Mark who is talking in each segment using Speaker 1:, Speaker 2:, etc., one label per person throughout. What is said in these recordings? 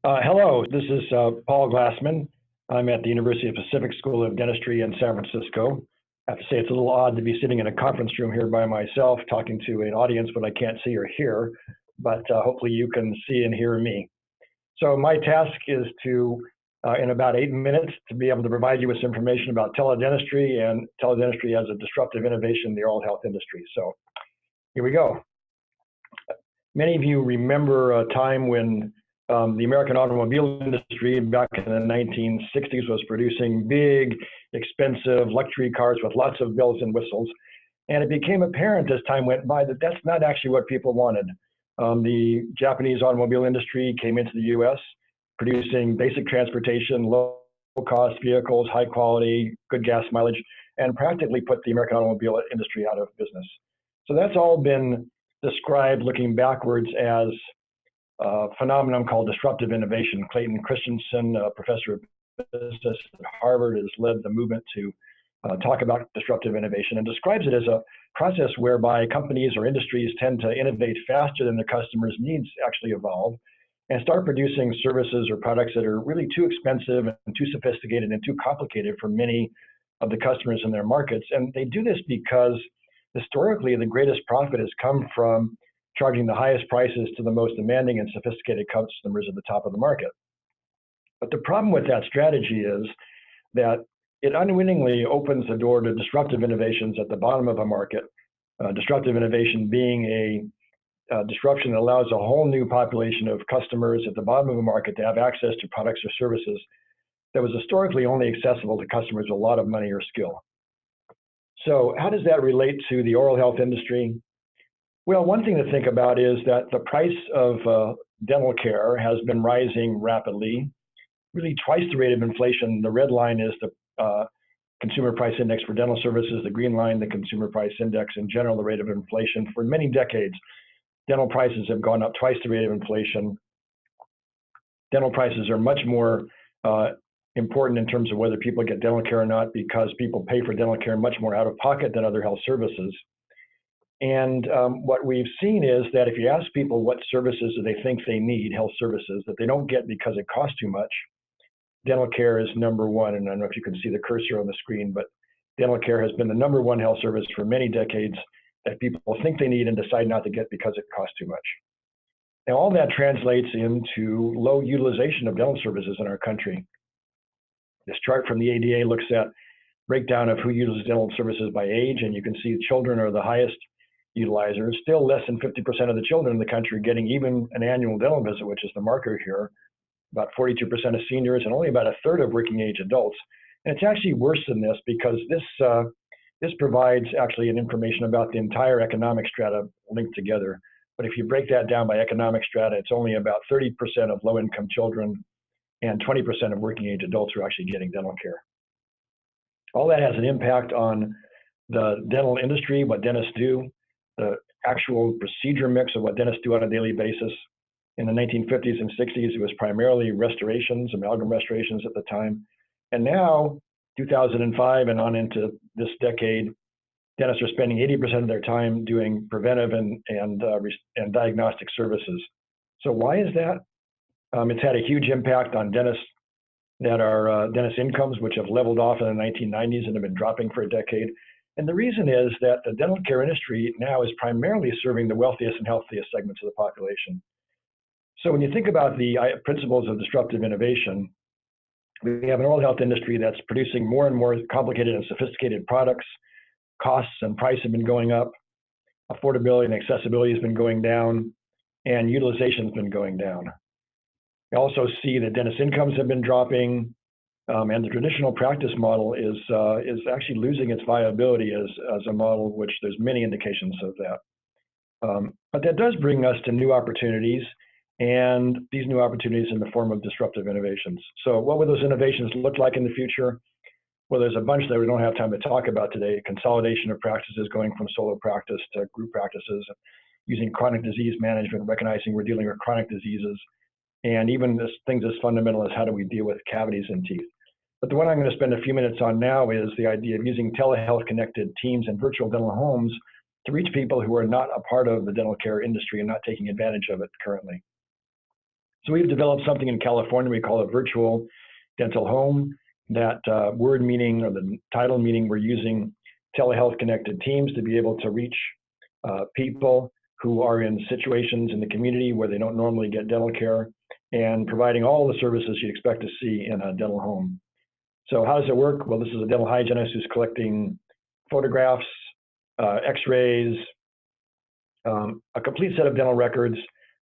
Speaker 1: Hello, this is Paul Glassman. I'm at the University of Pacific School of Dentistry in San Francisco. I have to say it's a little odd to be sitting in a conference room here by myself talking to an audience but I can't see or hear, but hopefully you can see and hear me. So my task is to, in about 8 minutes, to be able to provide you with some information about teledentistry and teledentistry as a disruptive innovation in the oral health industry. So here we go. Many of you remember a time when the American automobile industry back in the 1960s was producing big, expensive luxury cars with lots of bells and whistles. And it became apparent as time went by that that's not actually what people wanted. The Japanese automobile industry came into the US producing basic transportation, low-cost vehicles, high quality, good gas mileage, and practically put the American automobile industry out of business. So that's all been described looking backwards as a phenomenon called disruptive innovation. Clayton Christensen, a professor of business at Harvard, has led the movement to talk about disruptive innovation and describes it as a process whereby companies or industries tend to innovate faster than their customers' needs actually evolve and start producing services or products that are really too expensive and too sophisticated and too complicated for many of the customers in their markets. And they do this because historically the greatest profit has come from charging the highest prices to the most demanding and sophisticated customers at the top of the market. But the problem with that strategy is that it unwittingly opens the door to disruptive innovations at the bottom of a market, disruptive innovation being a disruption that allows a whole new population of customers at the bottom of a market to have access to products or services that was historically only accessible to customers with a lot of money or skill. So how does that relate to the oral health industry? Well, one thing to think about is that the price of dental care has been rising rapidly, really twice the rate of inflation. The red line is the consumer price index for dental services, the green line, the consumer price index in general, the rate of inflation. For many decades, dental prices have gone up twice the rate of inflation. Dental prices are much more important in terms of whether people get dental care or not because people pay for dental care much more out of pocket than other health services. And what we've seen is that if you ask people what services do they think they need, health services, that they don't get because it costs too much, dental care is number one. And I don't know if you can see the cursor on the screen, but dental care has been the number one health service for many decades that people think they need and decide not to get because it costs too much. Now, all that translates into low utilization of dental services in our country. This chart from the ADA looks at breakdown of who uses dental services by age, and you can see children are the highest utilizers. Still less than 50% of the children in the country are getting even an annual dental visit, which is the marker here. About 42% of seniors and only about a third of working age adults. And it's actually worse than this because this provides actually an information about the entire economic strata linked together. But if you break that down by economic strata, it's only about 30% of low-income children and 20% of working age adults who are actually getting dental care. All that has an impact on the dental industry, what dentists do, the actual procedure mix of what dentists do on a daily basis. In the 1950s and 60s, it was primarily restorations, amalgam restorations at the time. And now, 2005 and on into this decade, dentists are spending 80% of their time doing preventive and diagnostic services. So why is that? It's had a huge impact on dentists that are dentist incomes, which have leveled off in the 1990s and have been dropping for a decade. And the reason is that the dental care industry now is primarily serving the wealthiest and healthiest segments of the population. So when you think about the principles of disruptive innovation, we have an oral health industry that's producing more and more complicated and sophisticated products. Costs and price have been going up. Affordability and accessibility has been going down, and utilization has been going down. We also see that dentist incomes have been dropping, and the traditional practice model is actually losing its viability as a model, which there's many indications of that. But that does bring us to new opportunities, and these new opportunities in the form of disruptive innovations. So what will those innovations look like in the future? Well, there's a bunch that we don't have time to talk about today. Consolidation of practices going from solo practice to group practices, using chronic disease management, recognizing we're dealing with chronic diseases, and even things as fundamental as how do we deal with cavities in teeth. But the one I'm going to spend a few minutes on now is the idea of using telehealth connected teams and virtual dental homes to reach people who are not a part of the dental care industry and not taking advantage of it currently. So we've developed something in California we call a virtual dental home. That word meaning, or the title meaning, we're using telehealth connected teams to be able to reach people who are in situations in the community where they don't normally get dental care, and providing all the services you'd expect to see in a dental home. So how does it work? Well, this is a dental hygienist who's collecting photographs, x-rays, a complete set of dental records.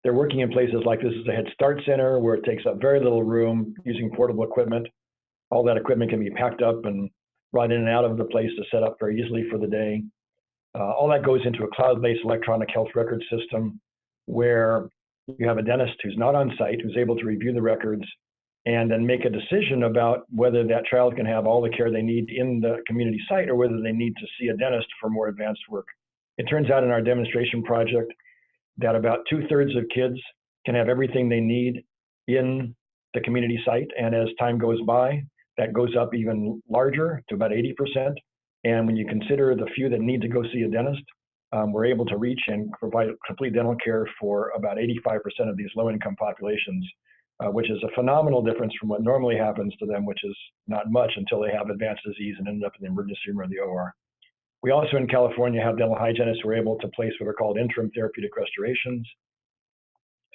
Speaker 1: They're working in places like this is a Head Start center where it takes up very little room using portable equipment. All that equipment can be packed up and brought in and out of the place to set up very easily for the day. All that goes into a cloud-based electronic health record system where you have a dentist who's not on site, who's able to review the records and then make a decision about whether that child can have all the care they need in the community site or whether they need to see a dentist for more advanced work. It turns out in our demonstration project that about 2/3 of kids can have everything they need in the community site, and as time goes by, that goes up even larger to about 80%. And when you consider the few that need to go see a dentist, we're able to reach and provide complete dental care for about 85% of these low-income populations, which is a phenomenal difference from what normally happens to them, which is not much until they have advanced disease and end up in the emergency room or the OR. We also in California have dental hygienists who are able to place what are called interim therapeutic restorations,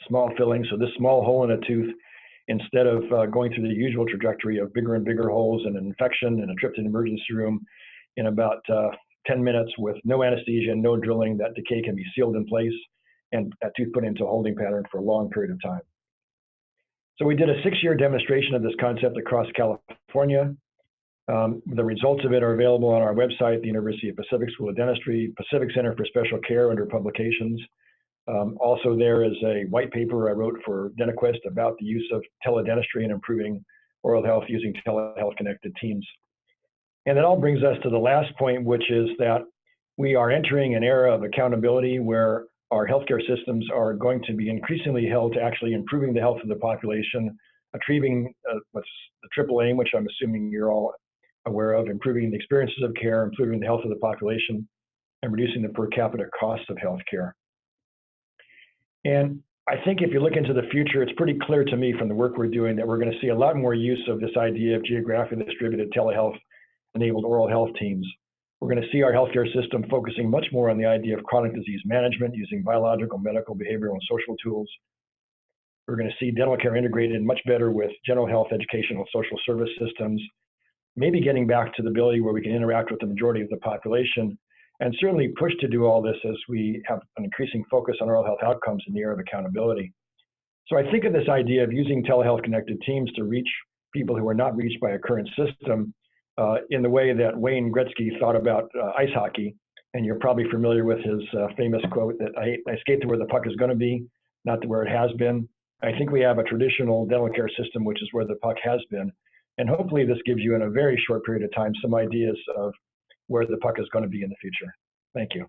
Speaker 1: small fillings. So this small hole in a tooth, instead of going through the usual trajectory of bigger and bigger holes and an infection and a trip to the emergency room, in about 10 minutes with no anesthesia and no drilling, that decay can be sealed in place and that tooth put into a holding pattern for a long period of time. So we did a 6-year demonstration of this concept across California. The results of it are available on our website, the University of Pacific School of Dentistry, Pacific Center for Special Care under publications. Also, there is a white paper I wrote for DentaQuest about the use of teledentistry and improving oral health using telehealth connected teams. And it all brings us to the last point, which is that we are entering an era of accountability where our healthcare systems are going to be increasingly held to actually improving the health of the population, achieving what's the triple aim, which I'm assuming you're all aware of, improving the experiences of care, improving the health of the population, and reducing the per capita cost of healthcare. And I think if you look into the future, it's pretty clear to me from the work we're doing that we're going to see a lot more use of this idea of geographically distributed telehealth-enabled oral health teams. We're going to see our healthcare system focusing much more on the idea of chronic disease management using biological, medical, behavioral, and social tools. We're going to see dental care integrated much better with general health, educational, social service systems, maybe getting back to the ability where we can interact with the majority of the population, and certainly push to do all this as we have an increasing focus on oral health outcomes in the era of accountability. So I think of this idea of using telehealth connected teams to reach people who are not reached by a current system in the way that Wayne Gretzky thought about ice hockey. And you're probably familiar with his famous quote that I skate to where the puck is going to be, not to where it has been. I think we have a traditional dental care system, which is where the puck has been. And hopefully this gives you in a very short period of time some ideas of where the puck is going to be in the future. Thank you.